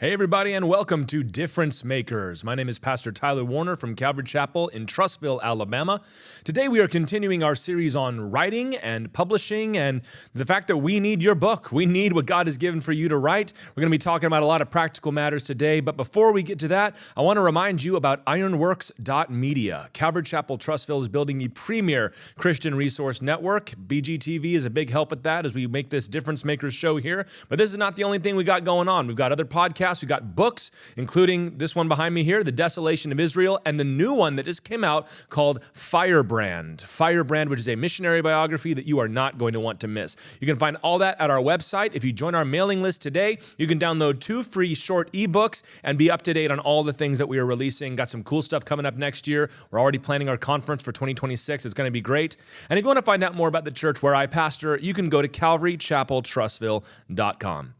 Hey everybody, and welcome to Difference Makers. My name is Pastor Tyler Warner from Calvary Chapel in Trussville, Alabama. Today we are continuing our series on writing and publishing and the fact that we need your book. We need what God has given for you to write. We're going to be talking about a lot of practical matters today, but before we get to that, I want to remind you about ironworks.media. Calvary Chapel Trussville is building the premier Christian resource network. BGTV is a big help at that as we make this Difference Makers show here, but this is not the only thing we got going on. We've got other podcasts. We've got books, including this one behind me here, The Desolation of Israel, and the new one that just came out called Firebrand. Firebrand, which is a missionary biography that you are not going to want to miss. You can find all that at our website. If you join our mailing list today, you can download 2 free short ebooks and be up to date on all the things that we are releasing. Got some cool stuff coming up next year. We're already planning our conference for 2026. It's going to be great. And if you want to find out more about the church where I pastor, you can go to calvarychapeltrussville.com.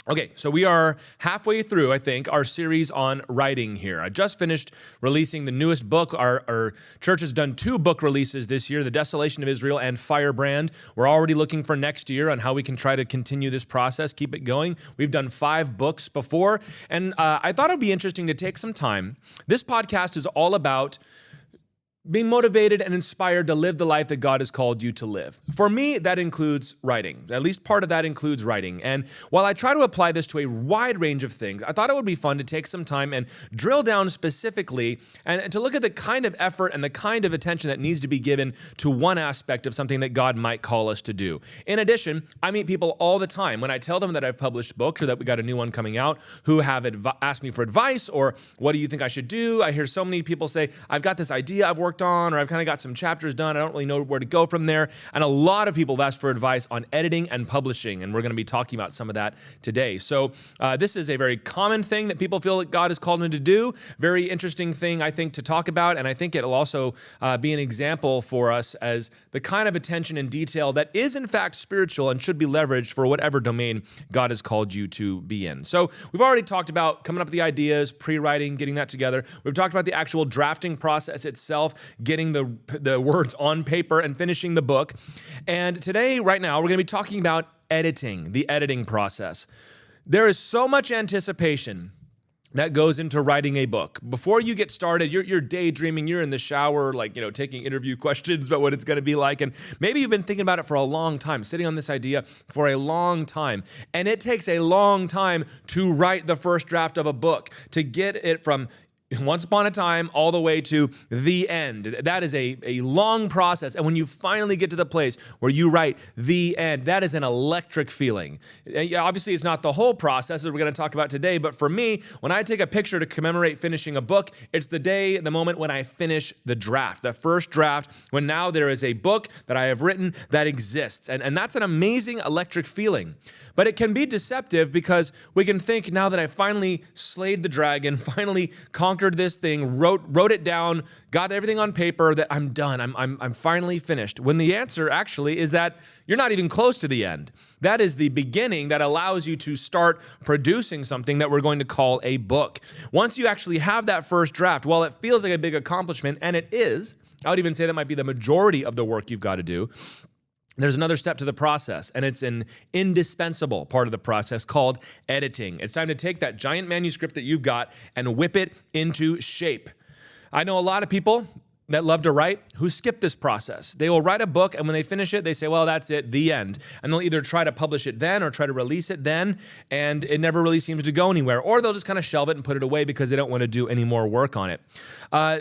Okay, so we are halfway through, I think, our series on writing here. I just finished releasing the newest book. Our church has done 2 book releases this year, The Desolation of Israel and Firebrand. We're already looking for next year on how we can try to continue this process, keep it going. We've done 5 books before, and I thought it would be interesting to take some time. This podcast is all about being motivated and inspired to live the life that God has called you to live. For me, that includes writing. At least part of that includes writing. And while I try to apply this to a wide range of things, I thought it would be fun to take some time and drill down specifically and to look at the kind of effort and the kind of attention that needs to be given to one aspect of something that God might call us to do. In addition, I meet people all the time when I tell them that I've published books or that we got a new one coming out who have asked me for advice or what do you think I should do? I hear so many people say, I've got this idea I've worked on, or I've kind of got some chapters done. I don't really know where to go from there. And a lot of people have asked for advice on editing and publishing, and we're going to be talking about some of that today. So this is a very common thing that people feel that God has called them to do. Very interesting thing, I think, to talk about, and I think it'll also be an example for us as the kind of attention and detail that is, in fact, spiritual and should be leveraged for whatever domain God has called you to be in. So we've already talked about coming up with the ideas, pre-writing, getting that together. We've talked about the actual drafting process itself, getting the words on paper and finishing the book. And today, right now, we're going to be talking about editing, the editing process. There is so much anticipation that goes into writing a book. Before you get started, you're daydreaming, you're in the shower, taking interview questions about what it's going to be like. And maybe you've been thinking about it for a long time, sitting on this idea for a long time. And it takes a long time to write the first draft of a book, to get it from once upon a time, all the way to the end. That is a long process. And when you finally get to the place where you write the end, that is an electric feeling. Obviously, it's not the whole process that we're going to talk about today, but for me, when I take a picture to commemorate finishing a book, it's the moment when I finish the draft, the first draft, when now there is a book that I have written that exists. And that's an amazing electric feeling. But it can be deceptive because we can think now that I finally slayed the dragon, finally conquered this thing, wrote it down, got everything on paper, that I'm done. I'm finally finished. When the answer actually is that you're not even close to the end. That is the beginning that allows you to start producing something that we're going to call a book. Once you actually have that first draft, while it feels like a big accomplishment, and it is, I would even say that might be the majority of the work you've got to do, there's another step to the process, and it's an indispensable part of the process called editing. It's time to take that giant manuscript that you've got and whip it into shape. I know a lot of people that love to write who skip this process. They will write a book, and when they finish it, they say, well, that's it, the end. And they'll either try to publish it then or try to release it then, and it never really seems to go anywhere. Or they'll just kind of shelve it and put it away because they don't want to do any more work on it.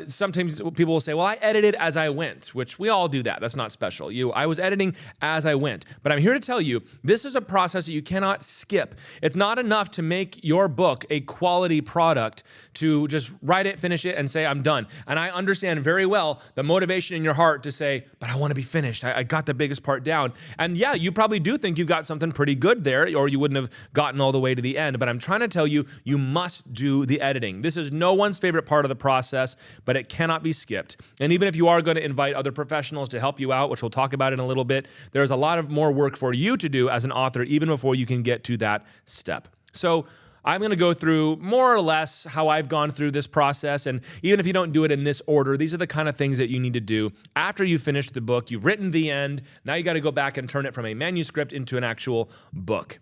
Sometimes people will say, well, I edited as I went, which we all do that. That's not special. I was editing as I went. But I'm here to tell you, this is a process that you cannot skip. It's not enough to make your book a quality product to just write it, finish it, and say, I'm done. And I understand very well the motivation in your heart to say, but I want to be finished. I got the biggest part down. And yeah, you probably do think you've got something pretty good there, or you wouldn't have gotten all the way to the end. But I'm trying to tell you, you must do the editing. This is no one's favorite part of the process, but it cannot be skipped. And even if you are going to invite other professionals to help you out, which we'll talk about in a little bit, there's a lot of more work for you to do as an author, even before you can get to that step. So I'm going to go through more or less how I've gone through this process. And even if you don't do it in this order, these are the kind of things that you need to do after you finish the book. You've written the end. Now you got to go back and turn it from a manuscript into an actual book.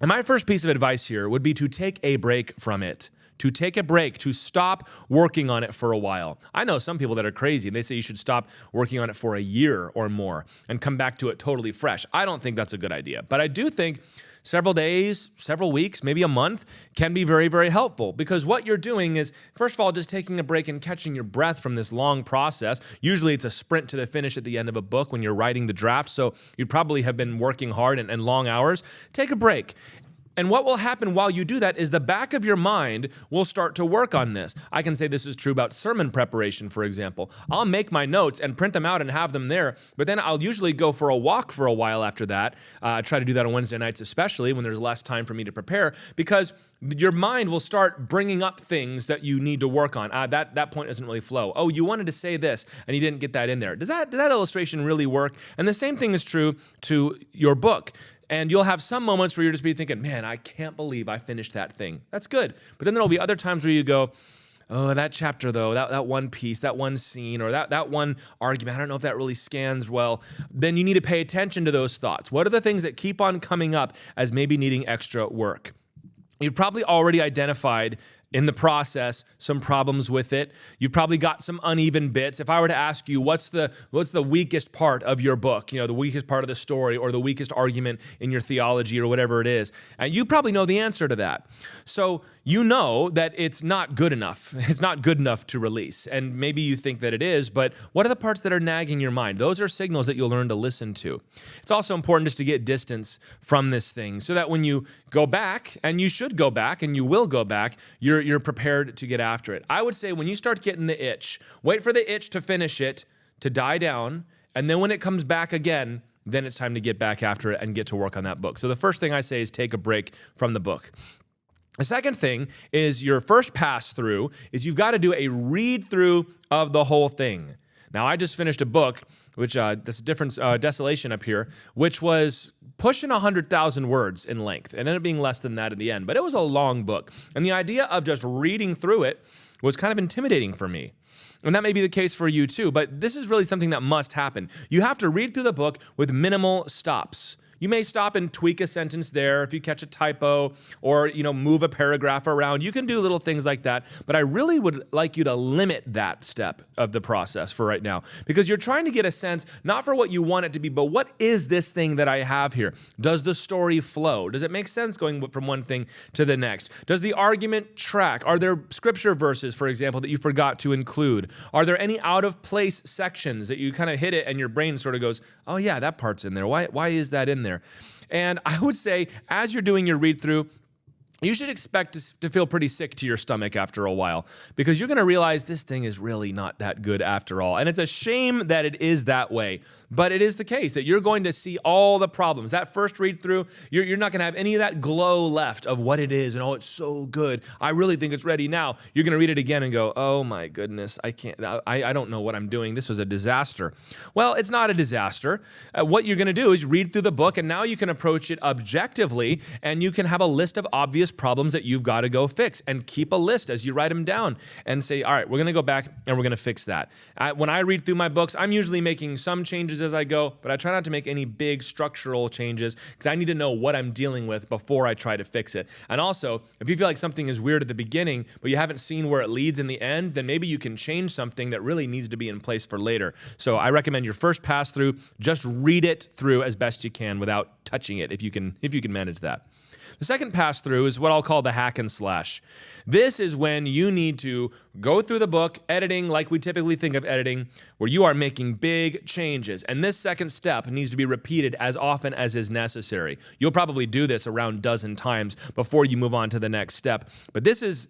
And my first piece of advice here would be to take a break from it. To take a break, to stop working on it for a while. I know some people that are crazy and they say you should stop working on it for a year or more and come back to it totally fresh. I don't think that's a good idea, but I do think several days, several weeks, maybe a month can be very, very helpful, because what you're doing is, first of all, just taking a break and catching your breath from this long process. Usually it's a sprint to the finish at the end of a book when you're writing the draft, so you'd probably have been working hard and long hours. Take a break. And what will happen while you do that is the back of your mind will start to work on this. I can say this is true about sermon preparation, for example. I'll make my notes and print them out and have them there, but then I'll usually go for a walk for a while after that. I try to do that on Wednesday nights, especially when there's less time for me to prepare, because your mind will start bringing up things that you need to work on. That point doesn't really flow. Oh, you wanted to say this and you didn't get that in there. Did that illustration really work? And the same thing is true to your book. And you'll have some moments where you'll just be thinking, man, I can't believe I finished that thing. That's good. But then there'll be other times where you go, oh, that chapter though, that one piece, that one scene, or that one argument, I don't know if that really scans well. Then you need to pay attention to those thoughts. What are the things that keep on coming up as maybe needing extra work? You've probably already identified in the process some problems with it. You've probably got some uneven bits. If I were to ask you, what's the weakest part of your book, the weakest part of the story or the weakest argument in your theology or whatever it is, and you probably know the answer to that. So you know that it's not good enough. It's not good enough to release. And maybe you think that it is, but what are the parts that are nagging your mind? Those are signals that you'll learn to listen to. It's also important just to get distance from this thing so that when you go back, and you should go back and you will go back, you're prepared to get after it. I would say when you start getting the itch, wait for the itch to finish it, to die down, and then when it comes back again, then it's time to get back after it and get to work on that book. So the first thing I say is take a break from the book. The second thing is your first pass through is you've got to do a read through of the whole thing. Now, I just finished a book, which that's a different Desolation up here, which was pushing 100,000 words in length. It ended up being less than that in the end, but it was a long book. And the idea of just reading through it was kind of intimidating for me. And that may be the case for you too, but this is really something that must happen. You have to read through the book with minimal stops. You may stop and tweak a sentence there if you catch a typo or, move a paragraph around. You can do little things like that, but I really would like you to limit that step of the process for right now, because you're trying to get a sense, not for what you want it to be, but what is this thing that I have here? Does the story flow? Does it make sense going from one thing to the next? Does the argument track? Are there scripture verses, for example, that you forgot to include? Are there any out-of-place sections that you kind of hit it and your brain sort of goes, oh yeah, that part's in there. Why is that in there? And I would say, as you're doing your read through, you should expect to feel pretty sick to your stomach after a while, because you're going to realize this thing is really not that good after all. And it's a shame that it is that way, but it is the case that you're going to see all the problems. That first read through, you're not going to have any of that glow left of what it is and, oh, it's so good, I really think it's ready now. You're going to read it again and go, oh my goodness, I don't know what I'm doing. This was a disaster. Well, it's not a disaster. What you're going to do is read through the book, and now you can approach it objectively, and you can have a list of obvious problems that you've got to go fix, and keep a list as you write them down and say, all right, we're going to go back and we're going to fix that. When I read through my books, I'm usually making some changes as I go, but I try not to make any big structural changes because I need to know what I'm dealing with before I try to fix it. And also, if you feel like something is weird at the beginning, but you haven't seen where it leads in the end, then maybe you can change something that really needs to be in place for later. So I recommend your first pass through, just read it through as best you can without touching it if you can manage that. The second pass through is what I'll call the hack and slash. This is when you need to go through the book, editing like we typically think of editing, where you are making big changes. And this second step needs to be repeated as often as is necessary. You'll probably do this around a dozen times before you move on to the next step. But this is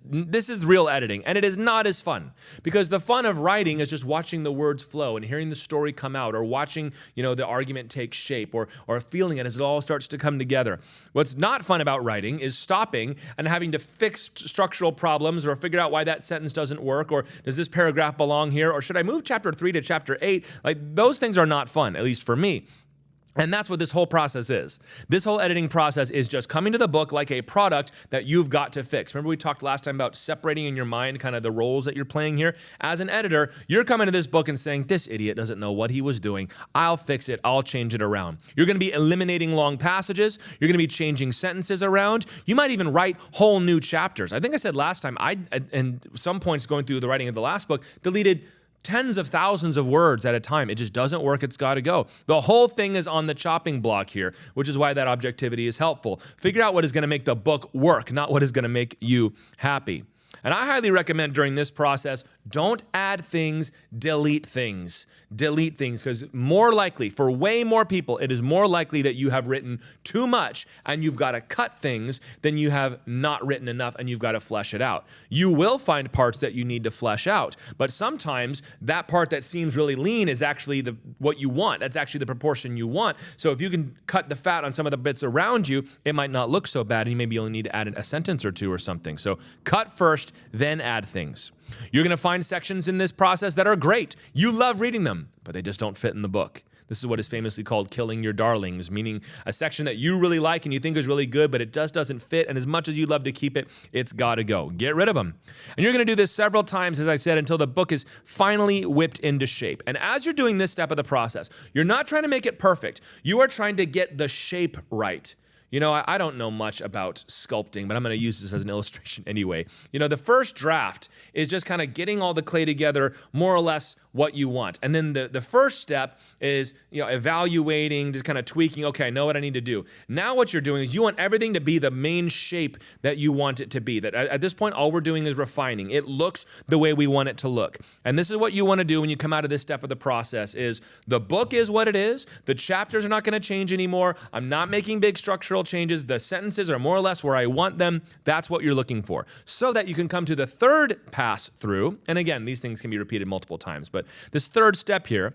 real editing, and it is not as fun, because the fun of writing is just watching the words flow and hearing the story come out, or watching, the argument take shape, or feeling it as it all starts to come together. What's not fun about writing is stopping and having to fix structural problems, or figure out why that sentence doesn't work, or does this paragraph belong here, or should I move chapter 3 to chapter 8? Like, those things are not fun, at least for me. And that's what this whole process is. This whole editing process is just coming to the book like a product that you've got to fix. Remember we talked last time about separating in your mind kind of the roles that you're playing here? As an editor, you're coming to this book and saying, this idiot doesn't know what he was doing. I'll fix it. I'll change it around. You're going to be eliminating long passages. You're going to be changing sentences around. You might even write whole new chapters. I think I said last time, and some points going through the writing of the last book, deleted tens of thousands of words at a time. It just doesn't work. It's got to go. The whole thing is on the chopping block here, which is why that objectivity is helpful. Figure out what is going to make the book work, not what is going to make you happy. And I highly recommend during this process, don't add things, delete things. Delete things, because more likely, for way more people, it is more likely that you have written too much and you've got to cut things than you have not written enough and you've got to flesh it out. You will find parts that you need to flesh out, but sometimes that part that seems really lean is actually what you want. That's actually the proportion you want. So if you can cut the fat on some of the bits around you, it might not look so bad, and you maybe only need to add a sentence or two or something. So cut first, then add things. You're going to find sections in this process that are great. You love reading them, but they just don't fit in the book. This is what is famously called killing your darlings, meaning a section that you really like and you think is really good, but it just doesn't fit. And as much as you love to keep it, it's got to go. Get rid of them. And you're going to do this several times, as I said, until the book is finally whipped into shape. And as you're doing this step of the process, you're not trying to make it perfect. You are trying to get the shape right. You know, I don't know much about sculpting, but I'm going to use this as an illustration anyway. You know, the first draft is just kind of getting all the clay together, more or less what you want. And then the first step is, you know, evaluating, just kind of tweaking, okay, I know what I need to do. Now what you're doing is you want everything to be the main shape that you want it to be. That at this point, all we're doing is refining. It looks the way we want it to look. And this is what you want to do when you come out of this step of the process is the book is what it is. The chapters are not going to change anymore. I'm not making big structural changes. The sentences are more or less where I want them. That's what you're looking for. So that you can come to the third pass through. And again, these things can be repeated multiple times, but this third step here,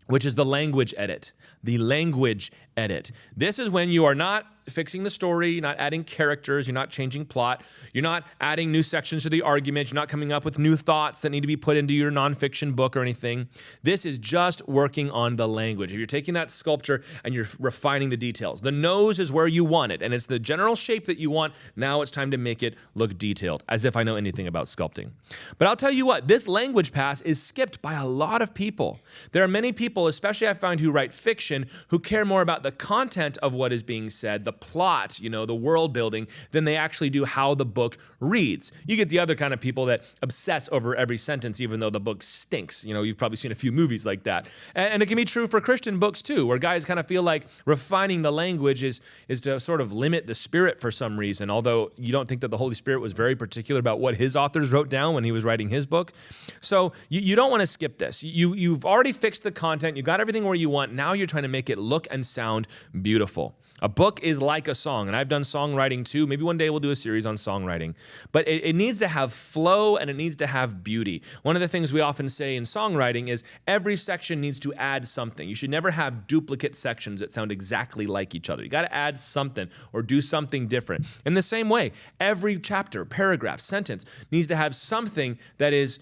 which is the language edit. The language edit. This is when you are not fixing the story, you're not adding characters, you're not changing plot, you're not adding new sections to the argument, you're not coming up with new thoughts that need to be put into your nonfiction book or anything. This is just working on the language. If you're taking that sculpture and you're refining the details. The nose is where you want it, and it's the general shape that you want. Now it's time to make it look detailed, as if I know anything about sculpting. But I'll tell you what, this language pass is skipped by a lot of people. There are many people, especially I find, who write fiction, who care more about the content of what is being said, the plot, you know, the world building, than they actually do how the book reads. You get the other kind of people that obsess over every sentence, even though the book stinks. You know, you've probably seen a few movies like that. And it can be true for Christian books too, where guys kind of feel like refining the language is to sort of limit the Spirit for some reason, although you don't think that the Holy Spirit was very particular about what his authors wrote down when he was writing his book. So you don't want to skip this. You've already fixed the content. You got everything where you want. Now you're trying to make it look and sound beautiful. A book is like a song, and I've done songwriting too. Maybe one day we'll do a series on songwriting. But it needs to have flow and it needs to have beauty. One of the things we often say in songwriting is every section needs to add something. You should never have duplicate sections that sound exactly like each other. You got to add something or do something different. In the same way, every chapter, paragraph, sentence needs to have something that is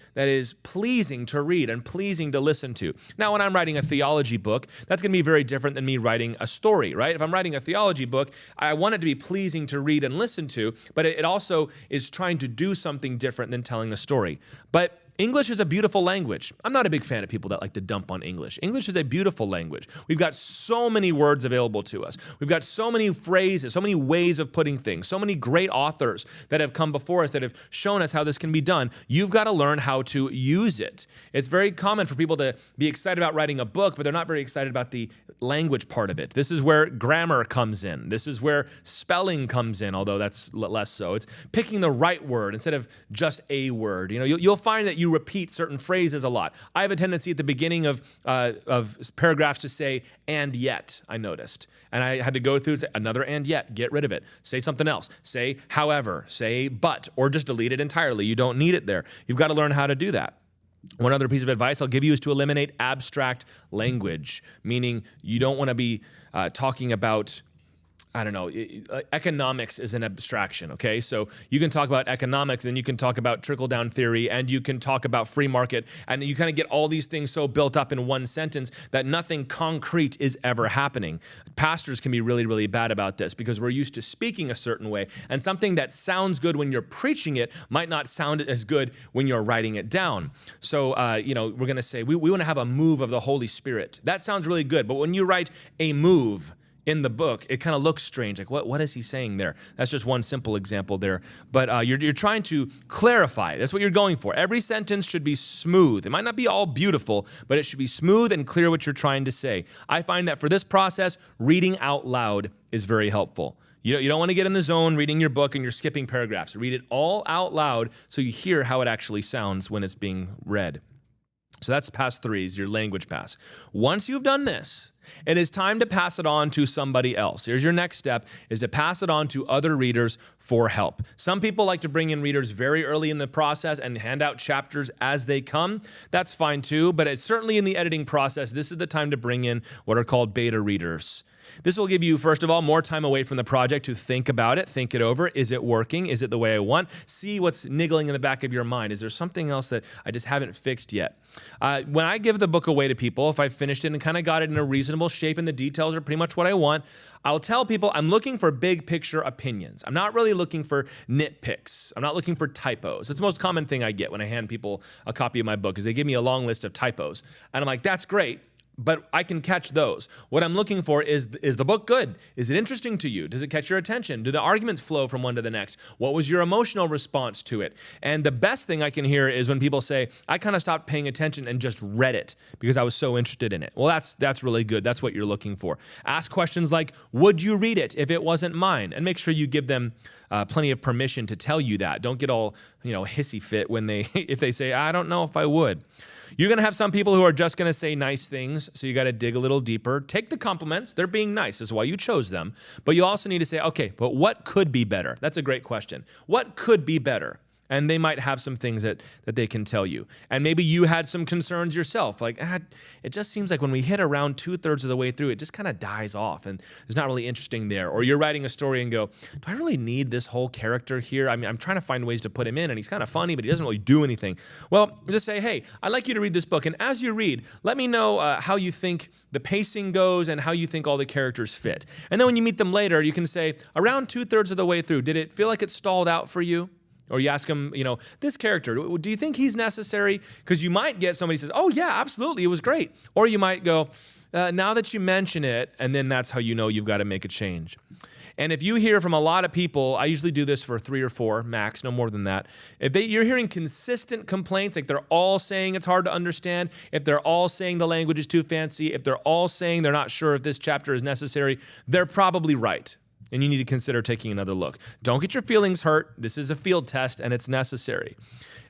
pleasing to read and pleasing to listen to. Now, when I'm writing a theology book, that's going to be very different than me writing a story, right? If I'm writing a theology book, I want it to be pleasing to read and listen to, but it also is trying to do something different than telling a story. But English is a beautiful language. I'm not a big fan of people that like to dump on English. English is a beautiful language. We've got so many words available to us. We've got so many phrases, so many ways of putting things, so many great authors that have come before us that have shown us how this can be done. You've got to learn how to use it. It's very common for people to be excited about writing a book, but they're not very excited about the language part of it. This is where grammar comes in. This is where spelling comes in, although that's less so. It's picking the right word instead of just a word. You know, you'll find that you repeat certain phrases a lot. I have a tendency at the beginning of paragraphs to say, and yet, I noticed. And I had to go through another and yet, get rid of it. Say something else. Say however, say but, or just delete it entirely. You don't need it there. You've got to learn how to do that. One other piece of advice I'll give you is to eliminate abstract language, meaning you don't want to be talking about I don't know, economics is an abstraction, okay? So you can talk about economics, and you can talk about trickle-down theory, and you can talk about free market, and you kind of get all these things so built up in one sentence that nothing concrete is ever happening. Pastors can be really, really bad about this because we're used to speaking a certain way, and something that sounds good when you're preaching it might not sound as good when you're writing it down. So, we're going to say we want to have a move of the Holy Spirit. That sounds really good, but when you write a move in the book, it kind of looks strange. Like, what is he saying there? That's just one simple example there. But you're trying to clarify. That's what you're going for. Every sentence should be smooth. It might not be all beautiful, but it should be smooth and clear what you're trying to say. I find that for this process, reading out loud is very helpful. You don't want to get in the zone reading your book and you're skipping paragraphs. Read it all out loud so you hear how it actually sounds when it's being read. So that's pass 3, is your language pass. Once you've done this, it is time to pass it on to somebody else. Here's your next step, is to pass it on to other readers for help. Some people like to bring in readers very early in the process and hand out chapters as they come. That's fine too, but it's certainly in the editing process, this is the time to bring in what are called beta readers. This will give you, first of all, more time away from the project to think about it, think it over. Is it working? Is it the way I want? See what's niggling in the back of your mind. Is there something else that I just haven't fixed yet? When I give the book away to people, if I've finished it and kind of got it in a reasonable shape and the details are pretty much what I want, I'll tell people I'm looking for big picture opinions. I'm not really looking for nitpicks. I'm not looking for typos. It's the most common thing I get when I hand people a copy of my book is they give me a long list of typos. And I'm like, that's great, but I can catch those. What I'm looking for is the book good? Is it interesting to you? Does it catch your attention? Do the arguments flow from one to the next? What was your emotional response to it? And the best thing I can hear is when people say, I kind of stopped paying attention and just read it because I was so interested in it. Well, that's really good. That's what you're looking for. Ask questions like, would you read it if it wasn't mine? And make sure you give them plenty of permission to tell you that. Don't get all, hissy fit when if they say, I don't know if I would. You're going to have some people who are just going to say nice things, so you got to dig a little deeper. Take the compliments. They're being nice. That's why you chose them. But you also need to say, okay, but what could be better? That's a great question. What could be better? And they might have some things that they can tell you. And maybe you had some concerns yourself. Like, it just seems like when we hit around 2/3 of the way through, it just kind of dies off and it's not really interesting there. Or you're writing a story and go, do I really need this whole character here? I mean, I'm trying to find ways to put him in and he's kind of funny, but he doesn't really do anything. Well, just say, hey, I'd like you to read this book. And as you read, let me know how you think the pacing goes and how you think all the characters fit. And then when you meet them later, you can say, around 2/3 of the way through, did it feel like it stalled out for you? Or you ask them, this character, do you think he's necessary? Because you might get somebody who says, oh yeah, absolutely, it was great. Or you might go, now that you mention it, and then that's how you know you've got to make a change. And if you hear from a lot of people, I usually do this for 3 or 4 max, no more than that. If you're hearing consistent complaints, like they're all saying it's hard to understand, if they're all saying the language is too fancy, if they're all saying they're not sure if this chapter is necessary, they're probably right. And you need to consider taking another look. Don't get your feelings hurt. This is a field test and it's necessary.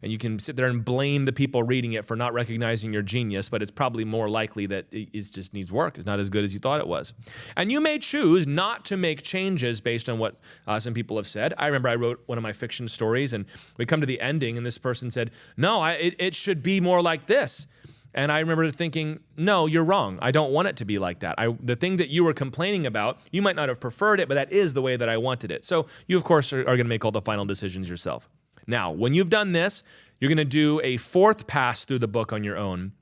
And you can sit there and blame the people reading it for not recognizing your genius, but it's probably more likely that it just needs work. It's not as good as you thought it was. And you may choose not to make changes based on what some people have said. I remember I wrote one of my fiction stories and we come to the ending and this person said, no, it should be more like this. And I remember thinking, no, you're wrong. I don't want it to be like that. The thing that you were complaining about, you might not have preferred it, but that is the way that I wanted it. So you, of course, are going to make all the final decisions yourself. Now, when you've done this, you're going to do a 4th pass through the book on your own.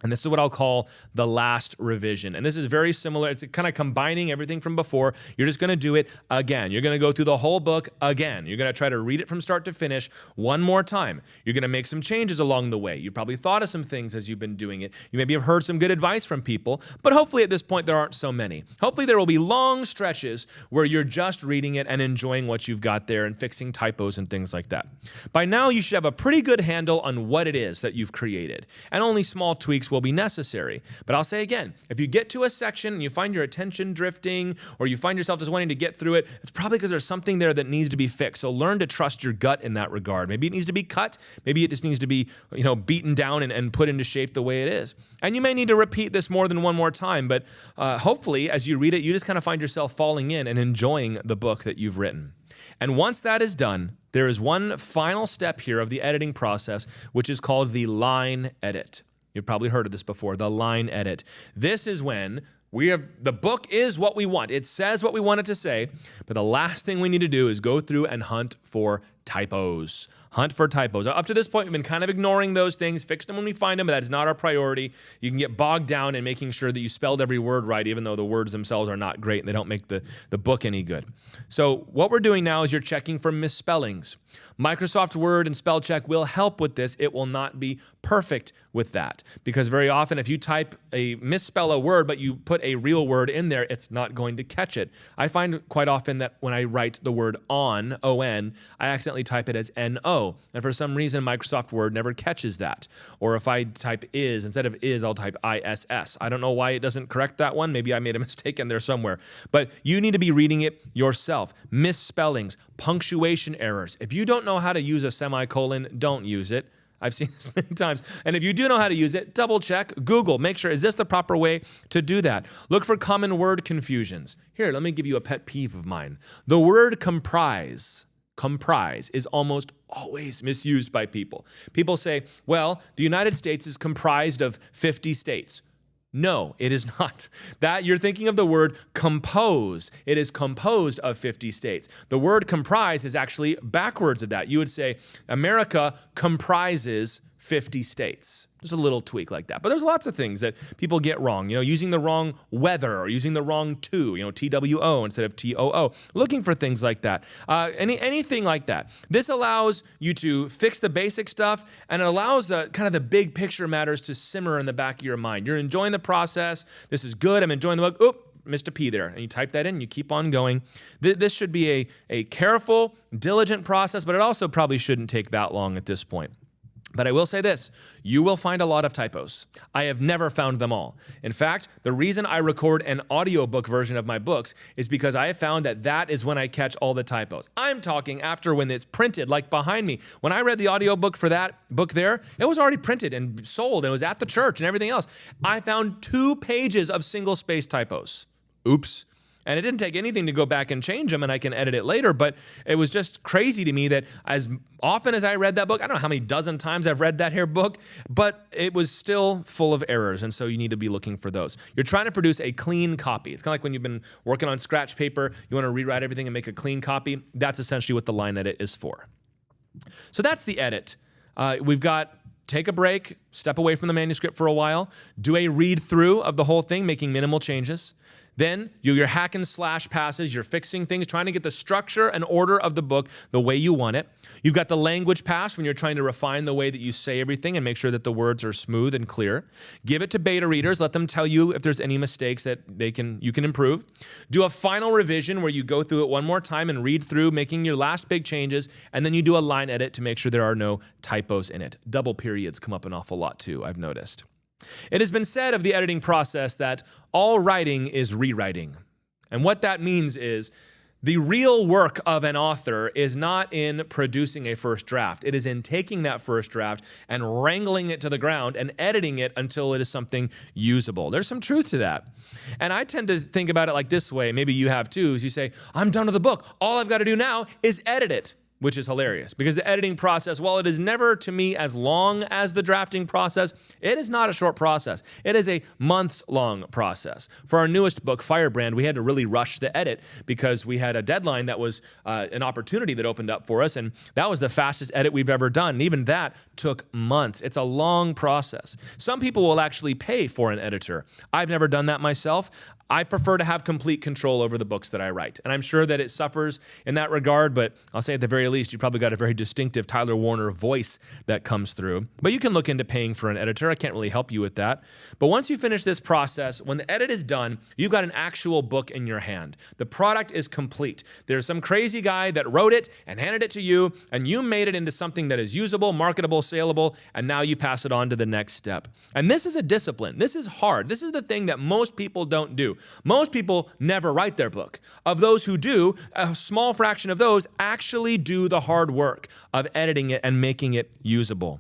And this is what I'll call the last revision. And this is very similar. It's kind of combining everything from before. You're just going to do it again. You're going to go through the whole book again. You're going to try to read it from start to finish one more time. You're going to make some changes along the way. You probably thought of some things as you've been doing it. You maybe have heard some good advice from people, but hopefully at this point there aren't so many. Hopefully there will be long stretches where you're just reading it and enjoying what you've got there and fixing typos and things like that. By now you should have a pretty good handle on what it is that you've created, and only small tweaks will be necessary. But I'll say again, if you get to a section and you find your attention drifting or you find yourself just wanting to get through it, it's probably because there's something there that needs to be fixed. So learn to trust your gut in that regard. Maybe it needs to be cut. Maybe it just needs to be, beaten down and put into shape the way it is. And you may need to repeat this more than one more time, but hopefully as you read it, you just kind of find yourself falling in and enjoying the book that you've written. And once that is done, there is one final step here of the editing process, which is called the line edit. You've probably heard of this before, the line edit. This is when The book is what we want. It says what we want it to say, but the last thing we need to do is go through and hunt for typos. Hunt for typos. Up to this point, we've been kind of ignoring those things, fix them when we find them, but that's not our priority. You can get bogged down in making sure that you spelled every word right, even though the words themselves are not great and they don't make the book any good. So what we're doing now is you're checking for misspellings. Microsoft Word and spell check will help with this. It will not be perfect with that, because very often if you misspell a word but you put a real word in there, it's not going to catch it. I find quite often that when I write the word on, O-N, I accidentally type it as N-O, and for some reason Microsoft Word never catches that. Or if I type is, instead of is, I'll type I-S-S. I don't know why it doesn't correct that one. Maybe I made a mistake in there somewhere. But you need to be reading it yourself. Misspellings, punctuation errors. If you don't know how to use a semicolon, don't use it. I've seen this many times. And if you do know how to use it, double check, Google, make sure, is this the proper way to do that? Look for common word confusions. Here, let me give you a pet peeve of mine. The word comprise is almost always misused by people. People say, well, the United States is comprised of 50 states. No, it is not. That you're thinking of the word compose. It is composed of 50 states. The word comprise is actually backwards of that. You would say America comprises 50 states. Just a little tweak like that. But there's lots of things that people get wrong. Using the wrong weather or using the wrong to, TWO instead of TOO. Looking for things like that. Anything like that. This allows you to fix the basic stuff, and it allows kind of the big picture matters to simmer in the back of your mind. You're enjoying the process. This is good. I'm enjoying the book. Oop, missed a P there. And you type that in and you keep on going. This should be a careful, diligent process, but it also probably shouldn't take that long at this point. But I will say this, you will find a lot of typos. I have never found them all. In fact, the reason I record an audiobook version of my books is because I have found that is when I catch all the typos. I'm talking after when it's printed, like behind me. When I read the audiobook for that book there, it was already printed and sold, and it was at the church and everything else. I found 2 pages of single-space typos. Oops. And it didn't take anything to go back and change them, and I can edit it later, but it was just crazy to me that as often as I read that book, I don't know how many dozen times I've read that here book, but it was still full of errors, and so you need to be looking for those. You're trying to produce a clean copy. It's kind of like when you've been working on scratch paper, you want to rewrite everything and make a clean copy. That's essentially what the line edit is for. So that's the edit. We've got take a break, step away from the manuscript for a while, do a read through of the whole thing, making minimal changes. Then do your hack and slash passes. You're fixing things, trying to get the structure and order of the book the way you want it. You've got the language pass when you're trying to refine the way that you say everything and make sure that the words are smooth and clear. Give it to beta readers. Let them tell you if there's any mistakes that you can improve. Do a final revision where you go through it one more time and read through, making your last big changes, and then you do a line edit to make sure there are no typos in it. Double periods come up an awful lot too, I've noticed. It has been said of the editing process that all writing is rewriting. And what that means is the real work of an author is not in producing a first draft. It is in taking that first draft and wrangling it to the ground and editing it until it is something usable. There's some truth to that. And I tend to think about it like this way, maybe you have too, is you say, I'm done with the book. All I've got to do now is edit it. Which is hilarious because the editing process, while it is never to me as long as the drafting process, it is not a short process. It is a months-long process. For our newest book, Firebrand, we had to really rush the edit because we had a deadline that was an opportunity that opened up for us, and that was the fastest edit we've ever done. And even that took months. It's a long process. Some people will actually pay for an editor. I've never done that myself. I prefer to have complete control over the books that I write. And I'm sure that it suffers in that regard, but I'll say at the very least, you probably got a very distinctive Tyler Warner voice that comes through. But you can look into paying for an editor. I can't really help you with that. But once you finish this process, when the edit is done, you've got an actual book in your hand. The product is complete. There's some crazy guy that wrote it and handed it to you, and you made it into something that is usable, marketable, saleable, and now you pass it on to the next step. And this is a discipline. This is hard. This is the thing that most people don't do. Most people never write their book. Of those who do, a small fraction of those actually do the hard work of editing it and making it usable.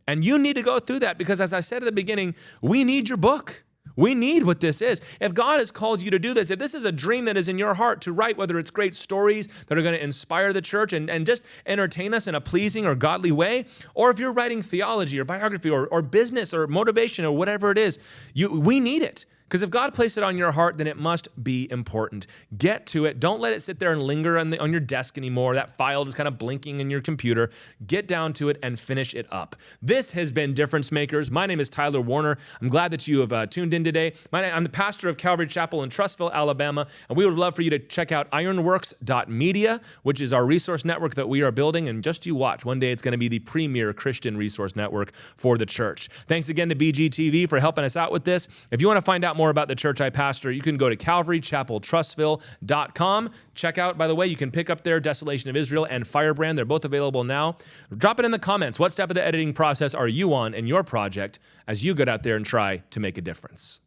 And you need to go through that because, as I said at the beginning, we need your book. We need what this is. If God has called you to do this, if this is a dream that is in your heart to write, whether it's great stories that are going to inspire the church and just entertain us in a pleasing or godly way, or if you're writing theology or biography or business or motivation or whatever it is, we need it. Because if God placed it on your heart, then it must be important. Get to it. Don't let it sit there and linger on your desk anymore. That file just kind of blinking in your computer. Get down to it and finish it up. This has been Difference Makers. My name is Tyler Warner. I'm glad that you have tuned in today. I'm the pastor of Calvary Chapel in Trussville, Alabama, and we would love for you to check out ironworks.media, which is our resource network that we are building, and just you watch. One day it's going to be the premier Christian resource network for the church. Thanks again to BGTV for helping us out with this. If you want to find out more about the church I pastor, you can go to calvarychapeltrussville.com. Check out, by the way, you can pick up their Desolation of Israel and Firebrand. They're both available now. Drop it in the comments. What step of the editing process are you on in your project as you get out there and try to make a difference?